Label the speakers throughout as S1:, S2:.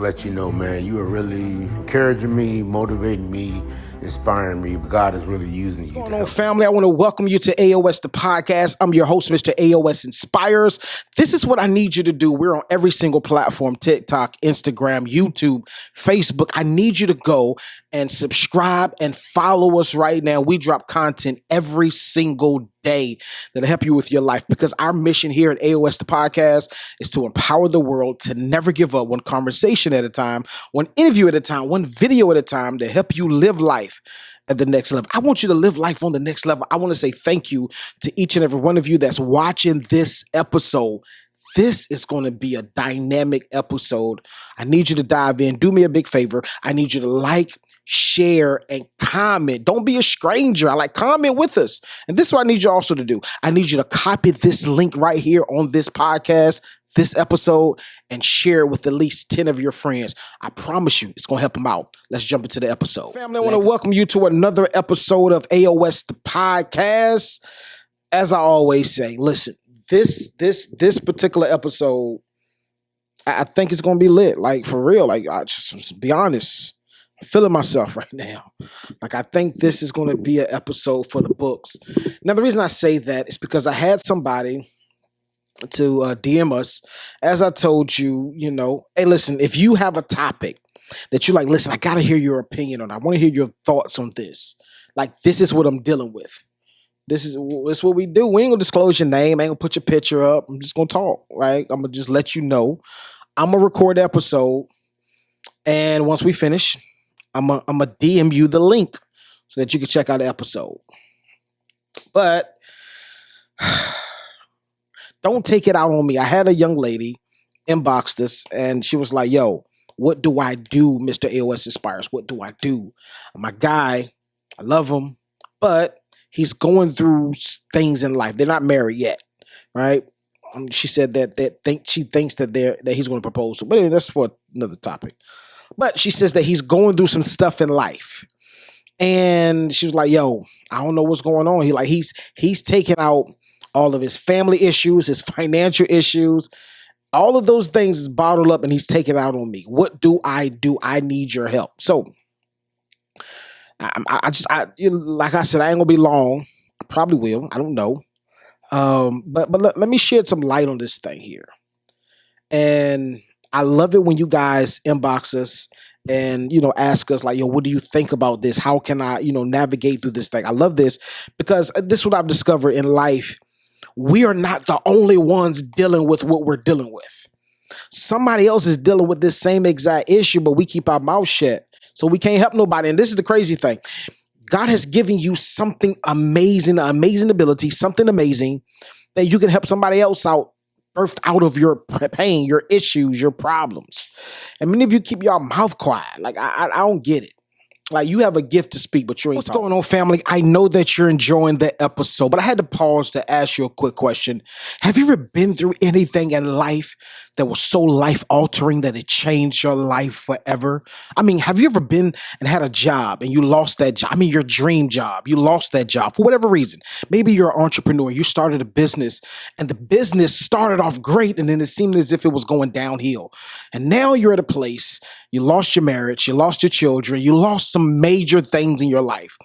S1: Let you know, man, you are really encouraging me, motivating me, inspiring me. God is really using you.
S2: What's going on, family? I want to welcome you to Aos The Podcast. I'm your host, Mr. Aos Inspires. This is what I need you to do. We're on every single platform: TikTok, Instagram, YouTube, Facebook. I need you to go and subscribe and follow us right now. We drop content every single day that'll help you with your life, because our mission here at Aos The Podcast is to empower the world to never give up, one conversation at a time, one interview at a time, one video at a time, to help you live life at the next level. I want you to live life on the next level. I want to say thank you to each and every one of you that's watching this episode. This is going to be a dynamic episode. I need you to dive in. Do me a big favor. I need you to like, share, and comment. Don't be a stranger. Comment with us. And this is what I need you also to do. I need you to copy this link right here on this podcast, this episode, and share it with at least 10 of your friends. I promise you it's going to help them out. Let's jump into the episode. Family, I want to welcome you to another episode of Aos The Podcast. As I always say, listen, this particular episode, I think it's going to be lit. For real. I just be honest. I'm feeling myself right now. I think this is going to be an episode for the books. Now, the reason I say that is because I had somebody to DM us. As I told you, hey, listen, if you have a topic that you listen, I got to hear your opinion on it. I want to hear your thoughts on this. This is what I'm dealing with. This is what we do. We ain't going to disclose your name. I ain't going to put your picture up. I'm just going to talk, right? I'm going to just let you know. I'm going to record the episode. And once we finish, I'm going to DM you the link so that you can check out the episode. But don't take it out on me. I had a young lady inbox this, and she was like, yo, what do I do, Mr. Aos Inspires? What do I do? My guy, I love him, but he's going through things in life. They're not married yet, right? She said she thinks that he's going to propose to. But anyway, that's for another topic. But she says that he's going through some stuff in life. And she was like, yo, I don't know what's going on. He's taking out all of his family issues, his financial issues, all of those things is bottled up, and he's taking out on me. What do? I need your help. So like I said, I ain't gonna be long. I probably will. I don't know. But let me shed some light on this thing here. And I love it when you guys inbox us and, ask us yo, what do you think about this? How can I, navigate through this thing? I love this because this is what I've discovered in life. We are not the only ones dealing with what we're dealing with. Somebody else is dealing with this same exact issue, but we keep our mouth shut. So we can't help nobody. And this is the crazy thing. God has given you something amazing, an amazing ability, something amazing that you can help somebody else out, birthed out of your pain, your issues, your problems. And many of you keep your mouth quiet. I don't get it. You have a gift to speak, but you ain't talking. What's going on, family? I know that you're enjoying the episode, but I had to pause to ask you a quick question. Have you ever been through anything in life that was so life-altering that it changed your life forever? Have you ever been and had a job and you lost that job? Your dream job. You lost that job for whatever reason. Maybe you're an entrepreneur. You started a business, and the business started off great, and then it seemed as if it was going downhill. And now you're at a place, you lost your marriage, you lost your children, you lost some major things in your life.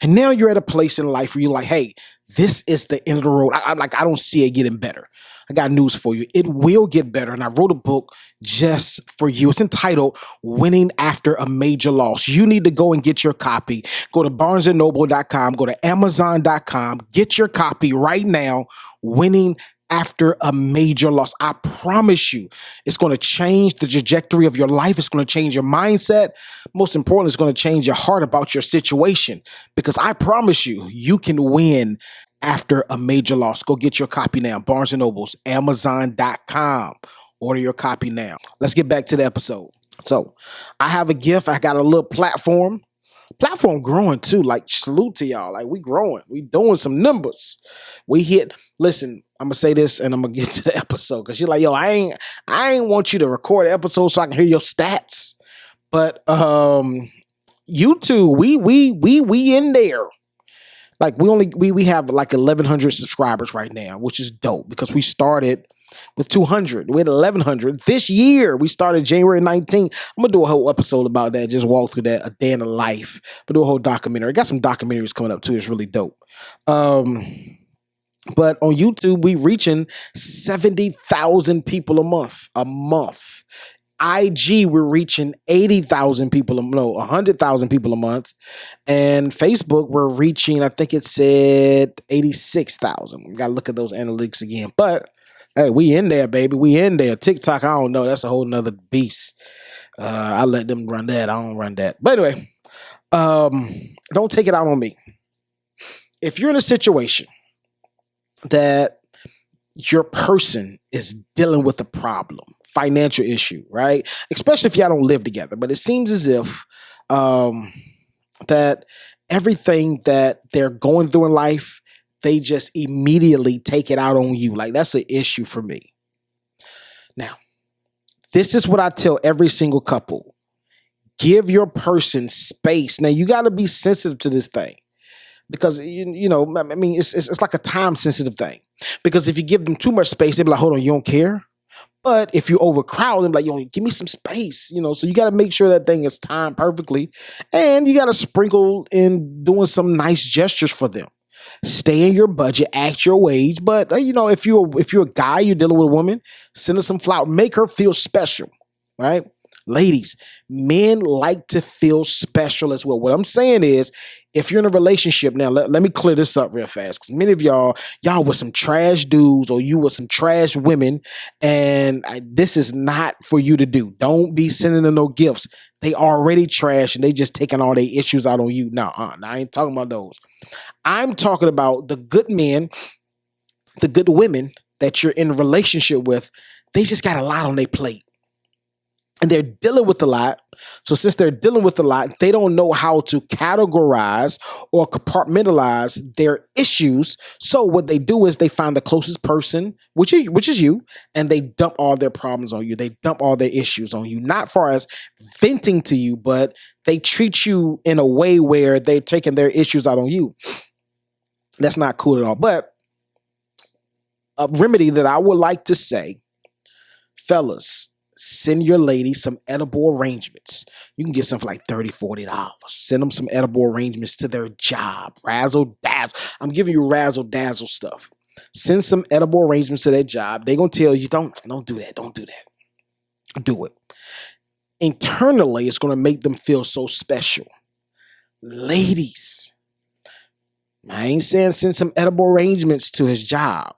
S2: And now you're at a place in life where you're like, hey, this is the end of the road. I don't see it getting better. I got news for you. It will get better. And I wrote a book just for you. It's entitled Winning After a Major Loss. You need to go and get your copy. Go to barnesandnoble.com, go to amazon.com, get your copy right now. Winning After a Major Loss. I promise you, it's going to change the trajectory of your life. It's going to change your mindset. Most importantly, it's going to change your heart about your situation, because I promise you, you can win after a major loss. Go get your copy now. Barnes & Noble's, amazon.com. Order your copy now. Let's get back to the episode. So I have a gift. I got a little platform growing too. Salute to y'all. We growing. We doing some numbers. Listen, I'm gonna say this and I'm gonna get to the episode, because you're like, yo, I ain't want you to record an episode so I can hear your stats. But YouTube, we in there. We have 1,100 subscribers right now, which is dope, because we started with 200. We had 1,100. This year, we started January 19th. I'm going to do a whole episode about that, just walk through that, a day in the life. But do a whole documentary. I got some documentaries coming up too. It's really dope. But on YouTube, we reaching 70,000 people a month. IG, we're reaching 80,000 people, 100,000 people a month. And Facebook, we're reaching, I think it said 86,000. We got to look at those analytics again. But hey, we in there, baby. We in there. TikTok, I don't know. That's a whole nother beast. I let them run that. I don't run that. But anyway, don't take it out on me. If you're in a situation that your person is dealing with a problem, financial issue, right? Especially if y'all don't live together. But it seems as if that everything that they're going through in life, they just immediately take it out on you. Like, that's an issue for me. Now, this is what I tell every single couple. Give your person space. Now, you got to be sensitive to this thing. Because, it's like a time-sensitive thing. Because if you give them too much space, they'll be like, hold on, you don't care? But if you overcrowd them, like, give me some space, so you got to make sure that thing is timed perfectly. And you got to sprinkle in doing some nice gestures for them. Stay in your budget, act your wage. But, if you're a guy, you're dealing with a woman, send her some flowers. Make her feel special, right? Ladies, men like to feel special as well. What I'm saying is, if you're in a relationship now, let me clear this up real fast. Because many of y'all with some trash dudes or you with some trash women, and this is not for you to do. Don't be sending them no gifts. They already trash and they just taking all their issues out on you. No, I ain't talking about those. I'm talking about the good men, the good women that you're in a relationship with. They just got a lot on their plate. And they're dealing with a lot. So since they're dealing with a lot, they don't know how to categorize or compartmentalize their issues. So what they do is they find the closest person, which is you, and they dump all their problems on you. They dump all their issues on you, not far as venting to you, but they treat you in a way where they're taking their issues out on you. That's not cool at all. But a remedy that I would like to say, fellas, send your lady some edible arrangements. You can get some for like $30, $40. Send them some edible arrangements to their job. Razzle dazzle. I'm giving you razzle dazzle stuff. Send some edible arrangements to their job. They're going to tell you, don't do that. Don't do that. Do it. Internally, it's going to make them feel so special. Ladies, I ain't saying send some edible arrangements to his job.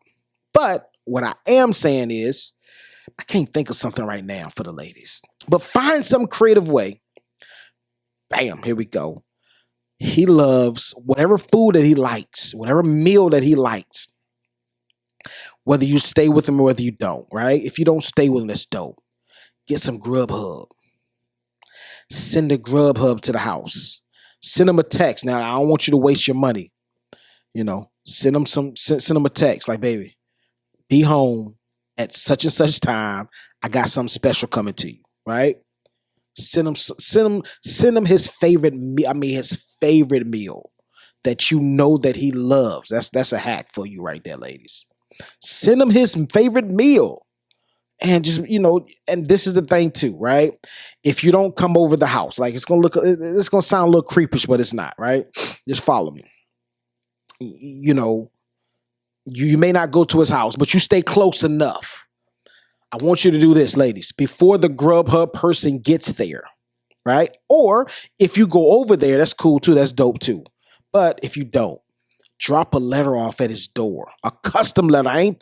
S2: But what I am saying is, I can't think of something right now for the ladies. But find some creative way. Bam, here we go. He loves whatever food that he likes, whatever meal that he likes. Whether you stay with him or whether you don't, right? If you don't stay with him, that's dope. Get some Grubhub. Send a Grubhub to the house. Send him a text. Now, I don't want you to waste your money. Send him a text like, baby, be home at such and such time. I got something special coming to you, right? Send him his favorite meal. His favorite meal that you know that he loves. That's a hack for you right there, ladies. Send him his favorite meal. And just, and this is the thing too, right? If you don't come over the house, like it's going to sound a little creepish, but it's not, right? Just follow me. You may not go to his house, but you stay close enough. I want you to do this, ladies, before the Grubhub person gets there, right? Or if you go over there, that's cool too. That's dope too. But if you don't, drop a letter off at his door, a custom letter. I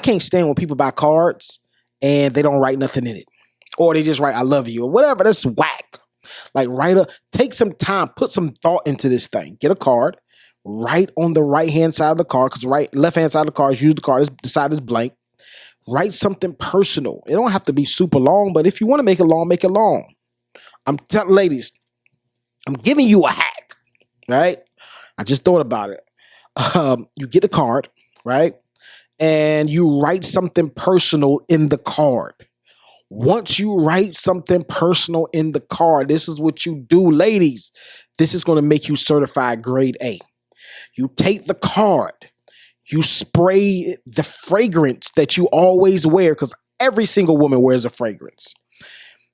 S2: can't stand when people buy cards and they don't write nothing in it. Or they just write, I love you or whatever. That's whack. Like take some time, put some thought into this thing. Get a card. Write on the right-hand side of the card, because left-hand side of the card is usually the side is blank. Write something personal. It don't have to be super long, but if you want to make it long, make it long. I'm telling ladies, I'm giving you a hack, right? I just thought about it. You get the card, right? And you write something personal in the card. Once you write something personal in the card, this is what you do, ladies. This is going to make you certified grade A. You take the card, You spray the fragrance that you always wear, because every single woman wears a fragrance.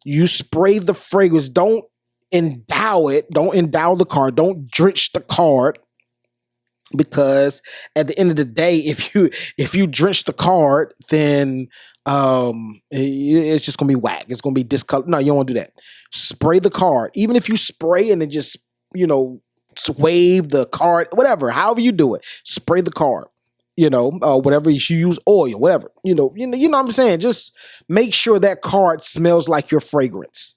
S2: You spray the fragrance. Don't endow it. Don't endow the card. Don't drench the card, because at the end of the day, if you drench the card, then it's just gonna be whack. It's gonna be discolored. No, you don't want to do that. Spray the card. Even if you spray and then just wave the card, whatever, however you do it, spray the card. Whatever you use, oil, whatever. You know what I'm saying? Just make sure that card smells like your fragrance.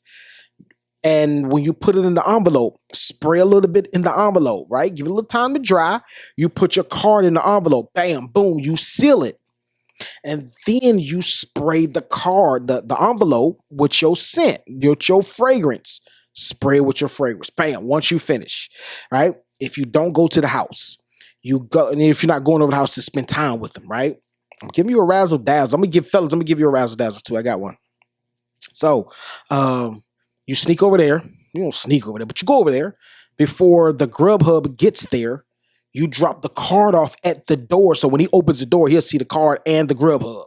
S2: And when you put it in the envelope, spray a little bit in the envelope, right? Give it a little time to dry. You put your card in the envelope, bam, boom, you seal it. And then you spray the card, the envelope, with your scent, your fragrance. Spray it with your fragrance, bam, once you finish, right? If you don't go to the house, you go, and if you're not going over the house to spend time with them, right? I'm giving you a razzle dazzle. I'm gonna give you a razzle dazzle too. I got one. So, you sneak over there. You don't sneak over there, but you go over there before the Grubhub gets there. You drop the card off at the door, so when he opens the door, he'll see the card and the Grubhub.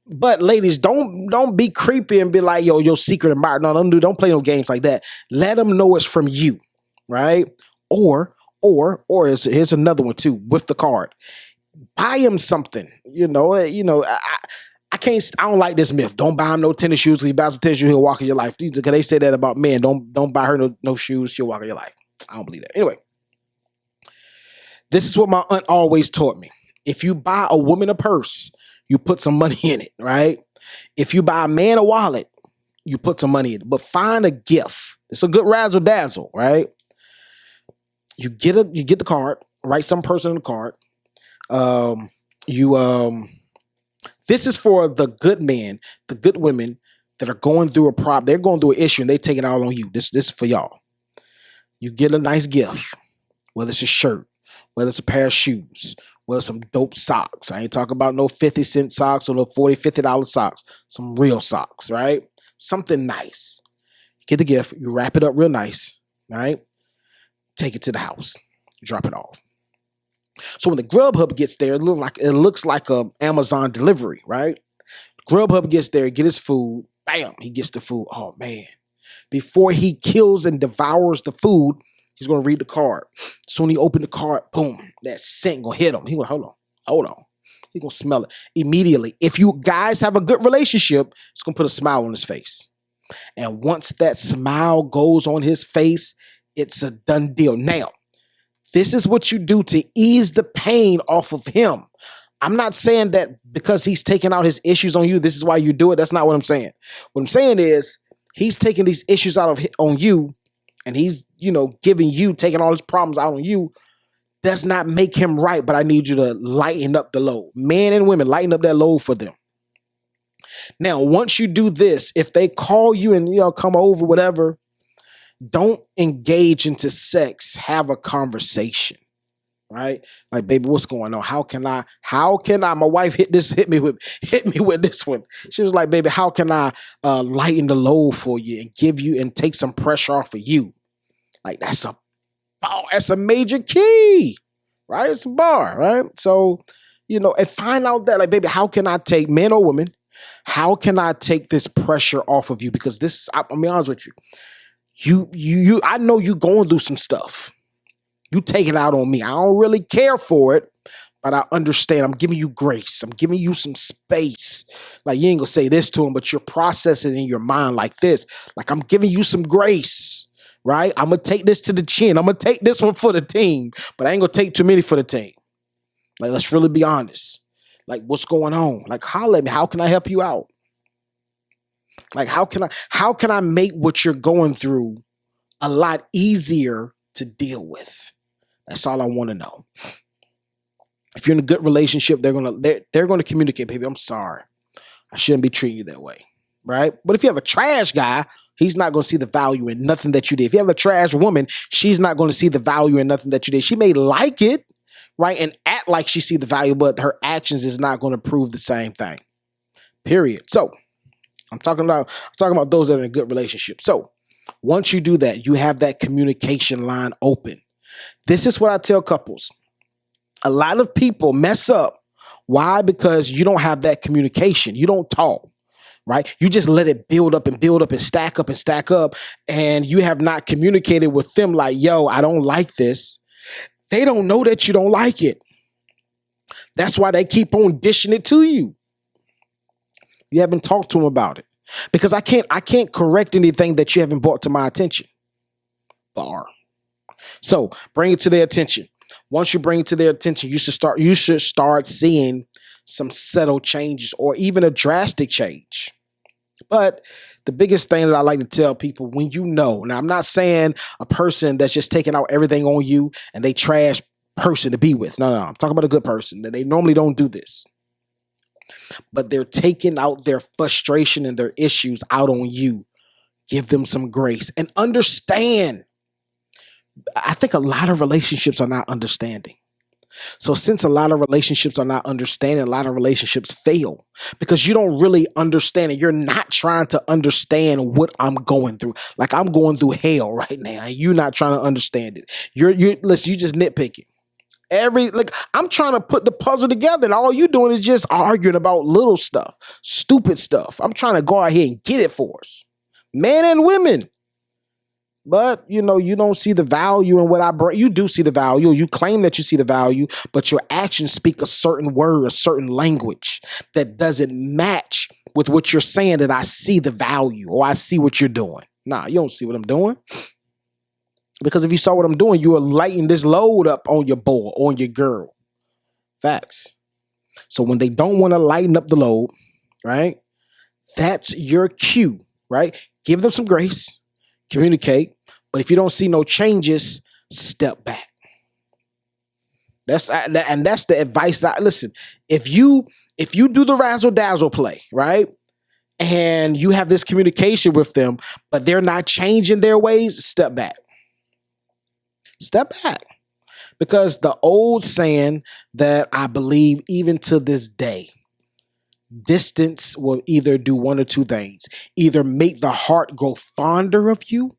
S2: But ladies, don't be creepy and be like, yo, your secret admirer. No, don't play no games like that. Let them know it's from you, right? Or here's another one too with the card. Buy him something. I don't like this myth. Don't buy him no tennis shoes. If you buy some tennis shoes, he'll walk in your life. Because they say that about men. Don't buy her no shoes. She'll walk in your life. I don't believe that. Anyway, this is what my aunt always taught me. If you buy a woman a purse, you put some money in it, right? If you buy a man a wallet, you put some money in it. But find a gift. It's a good razzle dazzle, right? You get the card, write some person on the card. This is for the good men, the good women that are going through a problem. They're going through an issue and they take it all on you. This is for y'all. You get a nice gift, whether it's a shirt, whether it's a pair of shoes, whether it's some dope socks. I ain't talking about no 50-cent socks or no $40 socks. Some real socks, right? Something nice. Get the gift, you wrap it up real nice, right? Take it to the house, drop it off. So when the Grubhub gets there, it looks like a Amazon delivery, right? Grubhub gets there, get his food, bam, he gets the food. Oh man. Before he kills and devours the food, he's gonna read the card. Soon he open the card, boom, that scent gonna hit him. He gonna hold on. He gonna smell it immediately. If you guys have a good relationship, it's gonna put a smile on his face. And once that smile goes on his face, it's a done deal. Now, this is what you do to ease the pain off of him. I'm not saying that because he's taking out his issues on you, this is why you do it. That's not what I'm saying. What I'm saying is he's taking these issues out on you, and he's, taking all his problems out on you. Does not make him right, but I need you to lighten up the load. Men and women, lighten up that load for them. Now, once you do this, if they call you and come over, whatever, don't engage into sex. Have a conversation, right? Like, baby, what's going on? How can I? My wife hit me with this one. She was like, baby, how can I lighten the load for you and give you and take some pressure off of you? Like, that's a major key, right? It's a bar, right? So, and find out that, like, baby, how can I take, men or women, how can I take this pressure off of you? Because I'll be honest with you. I know you going through some stuff. You take it out on me. I don't really care for it, but I understand. I'm giving you grace. I'm giving you some space. Like, you ain't gonna say this to him, but you're processing in your mind like this. Like, I'm giving you some grace, right? I'm gonna take this to the chin. I'm gonna take this one for the team, but I ain't gonna take too many for the team. Like, let's really be honest. Like, what's going on? Like, holler at me. How can I help you out? Like, how can I make what you're going through a lot easier to deal with? That's all I want to know. If you're in a good relationship, they're gonna communicate, baby, I'm sorry. I shouldn't be treating you that way, right? But if you have a trash guy, he's not gonna see the value in nothing that you did. If you have a trash woman, she's not gonna see the value in nothing that you did. She may like it, right, and act like she see the value, but her actions is not gonna prove the same thing. Period. So I'm talking about those that are in a good relationship. So once you do that, you have that communication line open. This is what I tell couples. A lot of people mess up. Why? Because you don't have that communication. You don't talk, right? You just let it build up and build up and stack up and stack up. And you have not communicated with them like, yo, I don't like this. They don't know that you don't like it. That's why they keep on dishing it to you. You haven't talked to them about it. Because I can't correct anything that you haven't brought to my attention. Bar. So bring it to their attention. Once you bring it to their attention, you should start seeing some subtle changes or even a drastic change. But the biggest thing that I like to tell people, when you know, now I'm not saying a person that's just taking out everything on you and they trash person to be with. No, I'm talking about a good person that they normally don't do this. But they're taking out their frustration and their issues out on you. Give them some grace and understand. I think a lot of relationships are not understanding. So since a lot of relationships are not understanding, a lot of relationships fail because you don't really understand it. You're not trying to understand what I'm going through. Like I'm going through hell right now and you're not trying to understand it. Listen, you just nitpicking. I'm trying to put the puzzle together and all you're doing is just arguing about little stuff, stupid stuff. I'm trying to go out here and get it for us, men and women. But, you don't see the value in what I bring. You do see the value. You claim that you see the value, but your actions speak a certain word, a certain language that doesn't match with what you're saying that I see the value or I see what you're doing. Nah, you don't see what I'm doing. Because if you saw what I'm doing, you are lighting this load up on your boy, on your girl. Facts. So when they don't want to lighten up the load, right, that's your cue, right? Give them some grace, communicate. But if you don't see no changes, step back. That's the advice that listen. If you do the razzle dazzle play, right, and you have this communication with them, but they're not changing their ways, step back. Step back. Because the old saying that I believe even to this day, distance will either do one or two things. Either make the heart grow fonder of you,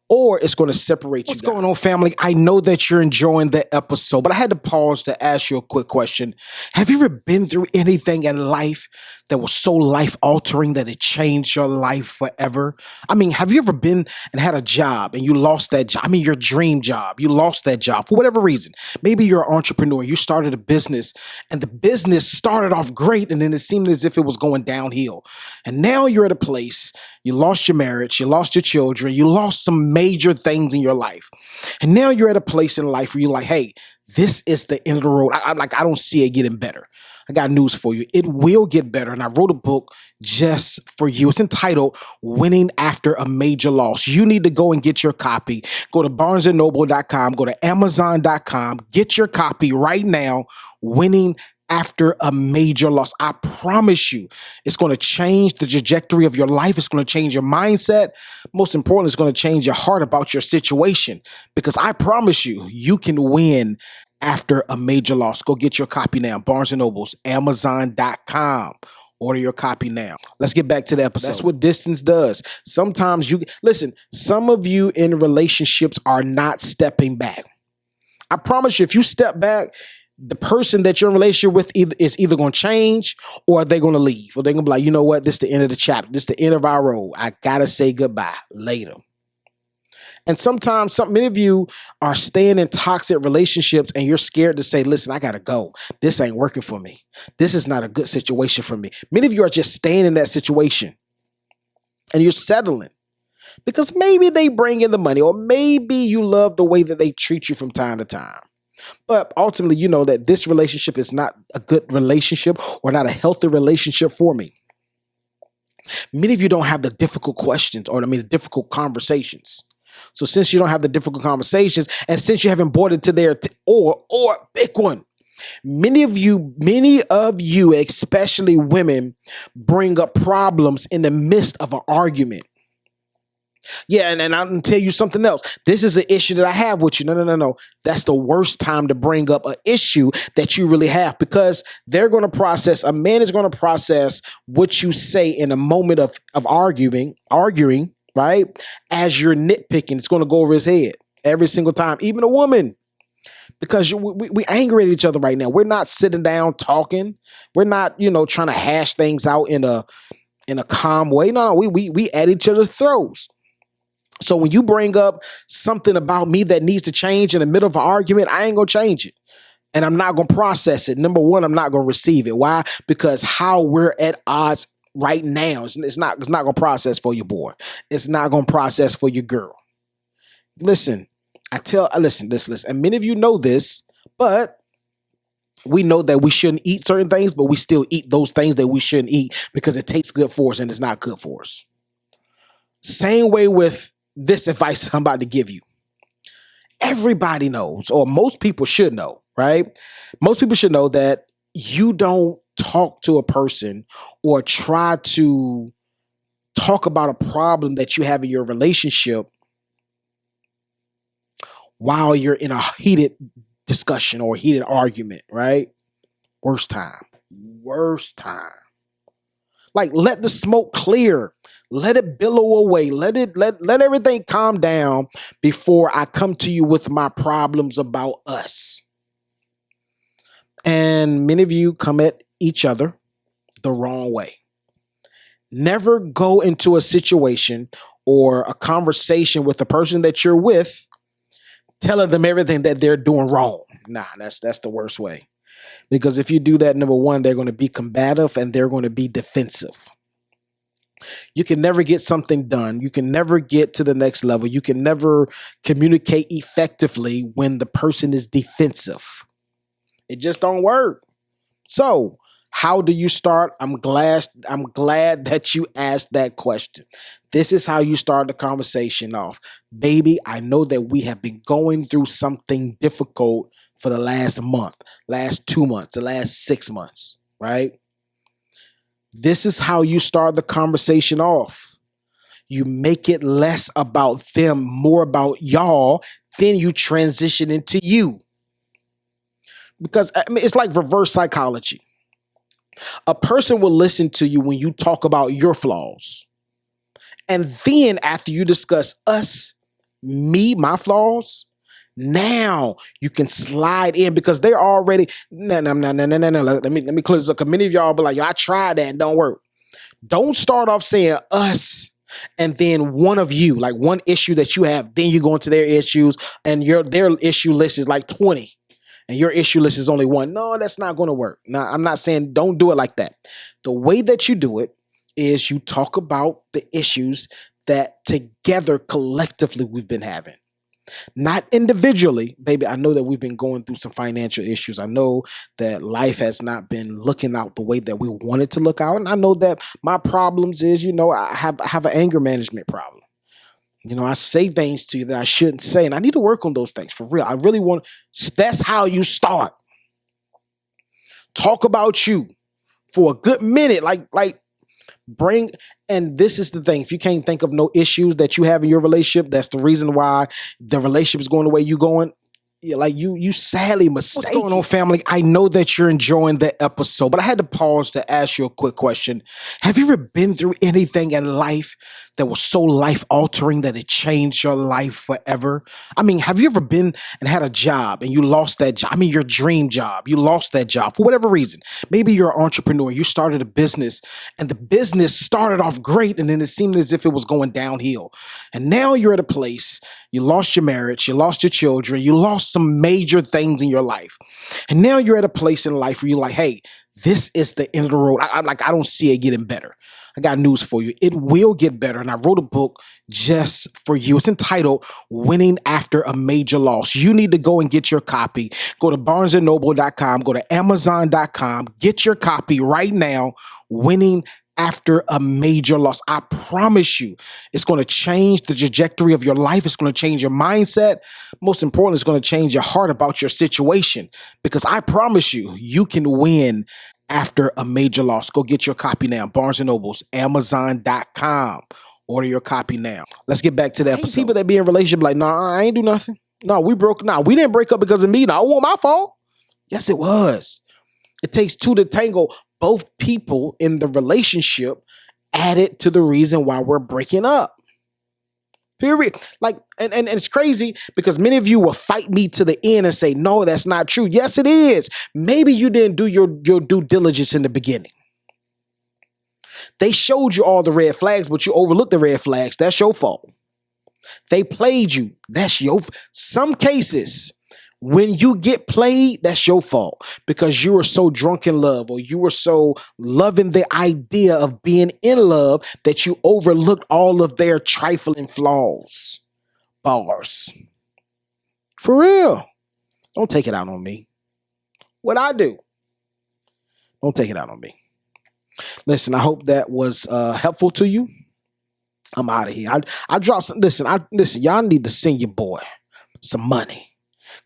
S2: or it's going to separate you. What's going on, family? I know that you're enjoying the episode, but I had to pause to ask you a quick question. Have you ever been through anything in life that was so life-altering that it changed your life forever? I mean, have you ever been and had a job and you lost that job? I mean, your dream job. You lost that job for whatever reason. Maybe you're an entrepreneur. You started a business and the business started off great and then it seemed as if it was going downhill. And now you're at a place, you lost your marriage, you lost your children, you lost some major things in your life. And now you're at a place in life where you're like, hey, this is the end of the road. I don't see it getting better. I got news for you. It will get better. And I wrote a book just for you. It's entitled Winning After a Major Loss. You need to go and get your copy. Go to barnesandnoble.com, go to amazon.com, get your copy right now. Winning After a Major Loss. I promise you, it's going to change the trajectory of your life. It's going to change your mindset. Most importantly, it's going to change your heart about your situation because I promise you, you can win after a major loss. Go get your copy now. Barnes & Noble's, amazon.com. Order your copy now. Let's get back to the episode. That's what distance does. Sometimes some of you in relationships are not stepping back. I promise you, if you step back, the person that you're in a relationship with is either going to change or they're going to leave. Or they're going to be like, you know what? This is the end of the chapter. This is the end of our road. I got to say goodbye later. And sometimes many of you are staying in toxic relationships and you're scared to say, listen, I got to go. This ain't working for me. This is not a good situation for me. Many of you are just staying in that situation and you're settling because maybe they bring in the money or maybe you love the way that they treat you from time to time. But ultimately, you know that this relationship is not a good relationship or not a healthy relationship for me. Many of you don't have the difficult questions the difficult conversations. So since you don't have the difficult conversations and since you haven't brought it to their or big one, many of you, especially women, bring up problems in the midst of an argument. Yeah, and I'm going to tell you something else. This is an issue that I have with you. No. That's the worst time to bring up an issue that you really have because a man is going to process what you say in a moment of arguing, right? As you're nitpicking, it's going to go over his head every single time. Even a woman. because we angry at each other right now. We're not sitting down talking. We're not, trying to hash things out in a calm way. No, we at each other's throats. So when you bring up something about me that needs to change in the middle of an argument, I ain't gonna change it. And I'm not gonna process it. Number one, I'm not gonna receive it. Why? Because how we're at odds right now, it's not gonna process for your boy. It's not gonna process for your girl. Listen, listen. And many of you know this, but we know that we shouldn't eat certain things, but we still eat those things that we shouldn't eat because it tastes good for us and it's not good for us. Same way with this advice I'm about to give you. Everybody knows, or most people should know, right? Most people should know that you don't talk to a person or try to talk about a problem that you have in your relationship while you're in a heated discussion or heated argument, right? Worst time. Like, let the smoke clear. Let it billow away. Let everything calm down before I come to you with my problems about us. And many of you come at each other the wrong way. Never go into a situation or a conversation with the person that you're with telling them everything that they're doing wrong. Nah, that's the worst way. Because if you do that, number one, they're going to be combative and they're going to be defensive. You can never get something done. You can never get to the next level. You can never communicate effectively when the person is defensive. It just don't work. So, how do you start? I'm glad that you asked that question. This is how you start the conversation off. Baby, I know that we have been going through something difficult for the last month, last 2 months, the last 6 months, right? This is how you start the conversation off. You make it less about them, more about y'all, then you transition into you. Because it's like reverse psychology. A person will listen to you when you talk about your flaws. And then after you discuss us, me, my flaws, now you can slide in because they're already, no. Let me clear this up. Because many of y'all be like, yo, I tried that and don't work. Don't start off saying us and then one of you, like one issue that you have, then you go into their issues and their issue list is like 20 and your issue list is only one. No, that's not going to work. Now, I'm not saying don't do it like that. The way that you do it is you talk about the issues that together collectively we've been having. Not individually, baby. I know that we've been going through some financial issues. I know that life has not been looking out the way that we wanted to look out. And I know that my problems is, I have an anger management problem. I say things to you that I shouldn't say. And I need to work on those things for real. I really want, that's how you start. Talk about you for a good minute. And this is the thing. If you can't think of no issues that you have in your relationship, that's the reason why the relationship is going the way you're going. You sadly mistaken. What's going on, family? I know that you're enjoying the episode, but I had to pause to ask you a quick question. Have you ever been through anything in life that was so life-altering that it changed your life forever? I mean, have you ever been and had a job and you lost that job? I mean, your dream job. You lost that job for whatever reason. Maybe you're an entrepreneur. You started a business and the business started off great and then it seemed as if it was going downhill. And now you're at a place, you lost your marriage, you lost your children, you lost some major things in your life. And now you're at a place in life where you're like, hey, this is the end of the road. I don't see it getting better. I got news for you. It will get better. And I wrote a book just for you. It's entitled Winning After a Major Loss. You need to go and get your copy. Go to barnesandnoble.com, go to amazon.com, get your copy right now. Winning After a Major Loss. I promise you, it's going to change the trajectory of your life. It's going to change your mindset. Most importantly, it's going to change your heart about your situation because I promise you, you can win after a major loss. Go get your copy now. Barnes & Noble's, amazon.com. Order your copy now. Let's get back to that episode. People that be in a relationship like, nah, I ain't do nothing. No, we broke. Nah, we didn't break up because of me. No, it wasn't my fault. Yes, it was. It takes two to tango. Both people in the relationship added to the reason why we're breaking up. Period. Like, and it's crazy because many of you will fight me to the end and say, no, that's not true. Yes, it is. Maybe you didn't do your due diligence in the beginning. They showed you all the red flags, but you overlooked the red flags. That's your fault. They played you. That's some cases, when you get played, that's your fault because you were so drunk in love or you were so loving the idea of being in love that you overlooked all of their trifling flaws. Bars. For real. Don't take it out on me. What I do. Don't take it out on me. Listen, I hope that was helpful to you. I'm out of here. I dropped some. Listen, y'all need to send your boy some money.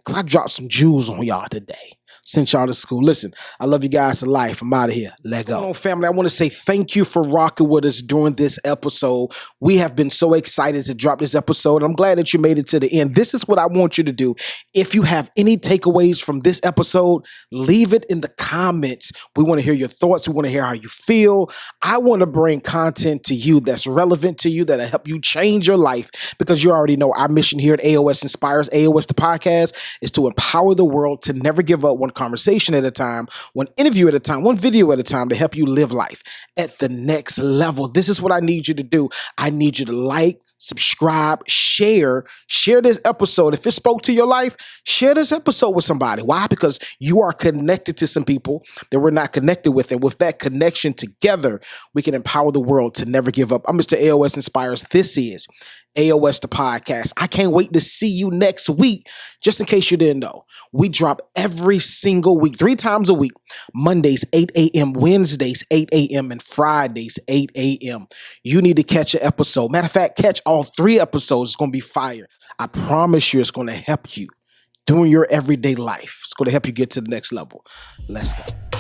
S2: Cause I dropped some jewels on y'all today. Sent y'all to school. Listen, I love you guys to life. I'm out of here. Let go. Family, I want to say thank you for rocking with us during this episode. We have been so excited to drop this episode. I'm glad that you made it to the end. This is what I want you to do. If you have any takeaways from this episode, leave it in the comments. We want to hear your thoughts. We want to hear how you feel. I want to bring content to you that's relevant to you, that'll help you change your life, because you already know our mission here at Aos Inspires, Aos The Podcast, is to empower the world to never give up, one conversation at a time, one interview at a time, one video at a time, to help you live life at the next level. This is what I need you to do. I need you to like, subscribe, share this episode. If it spoke to your life, share this episode with somebody. Why? Because you are connected to some people that we're not connected with. And with that connection together, we can empower the world to never give up. I'm Mr. Aos Inspires. This is Aos The Podcast. I can't wait to see you next week. Just in case you didn't know, we drop every single week, 3 times a week. Mondays, 8 a.m., Wednesdays, 8 a.m., and Fridays, 8 a.m. You need to catch an episode. Matter of fact, catch all 3 episodes. It's going to be fire. I promise you it's going to help you during your everyday life. It's going to help you get to the next level. Let's go.